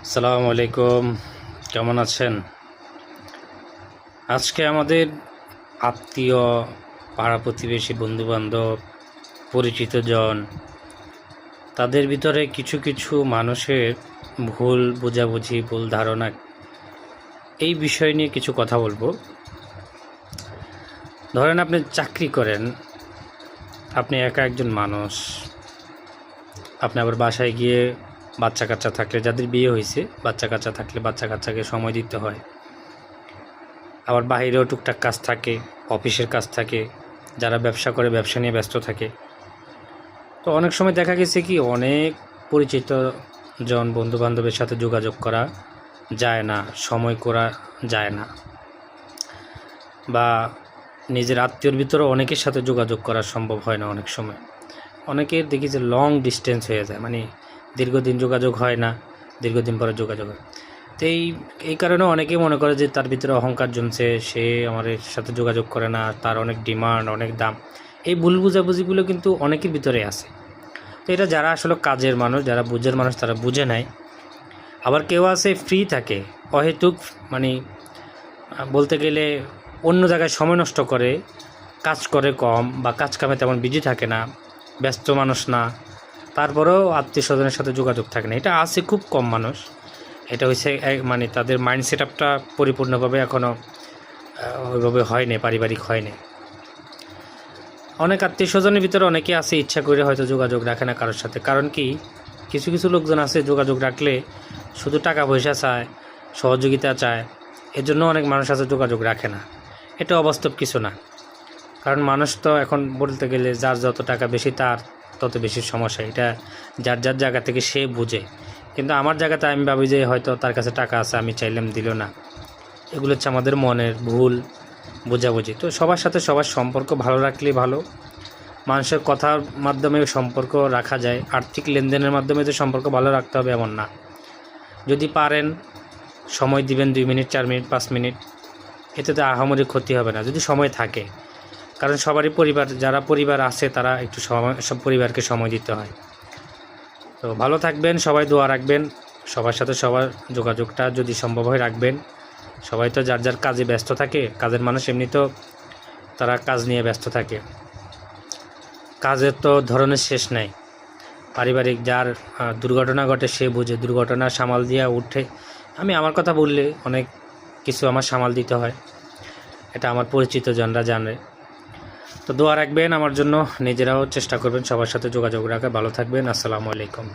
আসসালামু আলাইকুম, কেমন আছেন? আজকে আমাদের আত্মীয়, পাড়া প্রতিবেশী, বন্ধুবান্ধব, পরিচিতজন, তাদের ভিতরে কিছু কিছু মানুষের ভুল বোঝাবুঝি, ভুল ধারণা, এই বিষয় নিয়ে কিছু কথা বলবো। ধরেন আপনি চাকরি করেন, আপনি একা একজন মানুষ, আপনি আবার বাসায় গিয়ে বাচ্চা কাচ্চা থাকলে, যাদের বিয়ে হয়েছে, বাচ্চা কাচ্চা থাকলে বাচ্চা কাচ্চাকে সময় দিতে হয়। আবার বাহিরেও টুকটাক কাজ থাকে, অফিসের কাজ থাকে, যারা ব্যবসা করে ব্যবসা নিয়ে ব্যস্ত থাকে। তো অনেক সময় দেখা গেছে কি অনেক পরিচিত জন, বন্ধুবান্ধবের সাথে যোগাযোগ করা যায় না, সময় করা যায় না, বা নিজের আত্মীয়র ভিতরেও অনেকের সাথে যোগাযোগ করা সম্ভব হয় না। অনেক সময় অনেকের দেখি যে লং ডিস্টেন্স হয়ে যায়, মানে দীর্ঘদিন যোগাযোগ হয় না, দীর্ঘদিন পরে যোগাযোগ হয়। তো এই কারণে অনেকেই মনে করে যে তার ভিতরে অহংকার জমছে, সে আমার সাথে যোগাযোগ করে না, তার অনেক ডিমান্ড, অনেক দাম। এই ভুল বুঝাবুঝিগুলো কিন্তু অনেকের ভিতরে আছে। তো এটা যারা আসলে কাজের মানুষ, যারা বুঝের মানুষ, তারা বুঝে নেয়। আবার কেউ আছে ফ্রি থাকে, অহেতুক, মানে বলতে গেলে অন্য জায়গায় সময় নষ্ট করে, কাজ করে কম, বা কাজ কামে তেমন বিজি থাকে না, ব্যস্ত মানুষ না, তারপরেও আত্মীয় স্বজনের সাথে যোগাযোগ থাকে না। এটা আছে খুব কম মানুষ। এটা হচ্ছে মানে তাদের মাইন্ড সেট আপটা পরিপূর্ণভাবে এখনও ওইভাবে হয়নি, পারিবারিক হয়নি। অনেক আত্মীয় স্বজনের ভিতরে অনেকে আছে ইচ্ছা করে হয়তো যোগাযোগ রাখে না কারোর সাথে। কারণ কি, কিছু কিছু লোকজন আছে যোগাযোগ রাখলে শুধু টাকা পয়সা চায়, সহযোগিতা চায়, এর জন্য অনেক মানুষ আছে যোগাযোগ রাখে না। এটা অবাস্তব কিছু না। কারণ মানুষ তো এখন বলতে গেলে যার যত টাকা বেশি তার তত বেশি সমস্যা। এটা যার যার জায়গা থেকে সে বুঝে। কিন্তু আমার জায়গাতে আমি ভাবি যে হয়তো তার কাছে টাকা আছে, আমি চাইলাম দিল না। এগুলো হচ্ছে আমাদের মনের ভুল বোঝাবুঝি। তো সবার সাথে সবার সম্পর্ক ভালো রাখলেই ভালো। মানুষের কথার মাধ্যমে সম্পর্ক রাখা যায়, আর্থিক লেনদেনের মাধ্যমে যে সম্পর্ক ভালো রাখতে হবে এমন না। যদি পারেন সময় দিবেন 2 মিনিট, 4 মিনিট, 5 মিনিট, এতে তো আহামরি ক্ষতি হবে না, যদি সময় থাকে। কারণ সবারই পরিবার, যারা পরিবার আছে তারা একটু সব পরিবারকে সময় দিতে হয়। তো ভালো থাকবেন, সবাই দোয়া রাখবেন, সবার সাথে সবার যোগাযোগটা যদি সম্ভব হয় রাখবেন। সবাই তো যার যার কাজে ব্যস্ত থাকে, কাজের মানুষ এমনি তো তারা কাজ নিয়ে ব্যস্ত থাকে, কাজের তো ধরনের শেষ নাই। পারিবারিক যার দুর্ঘটনা ঘটে সে বুঝে, দুর্ঘটনা সামাল দিয়া উঠে। আমি আমার কথা বললে অনেক কিছু আমার সামাল দিতে হয়, এটা আমার পরিচিত জনরা জানে। তো দোয়া রাখবেন আমার জন্য, নিজেরাও চেষ্টা করবেন সবার সাথে যোগাযোগ রাখা। ভালো থাকবেন, আসসালামু আলাইকুম।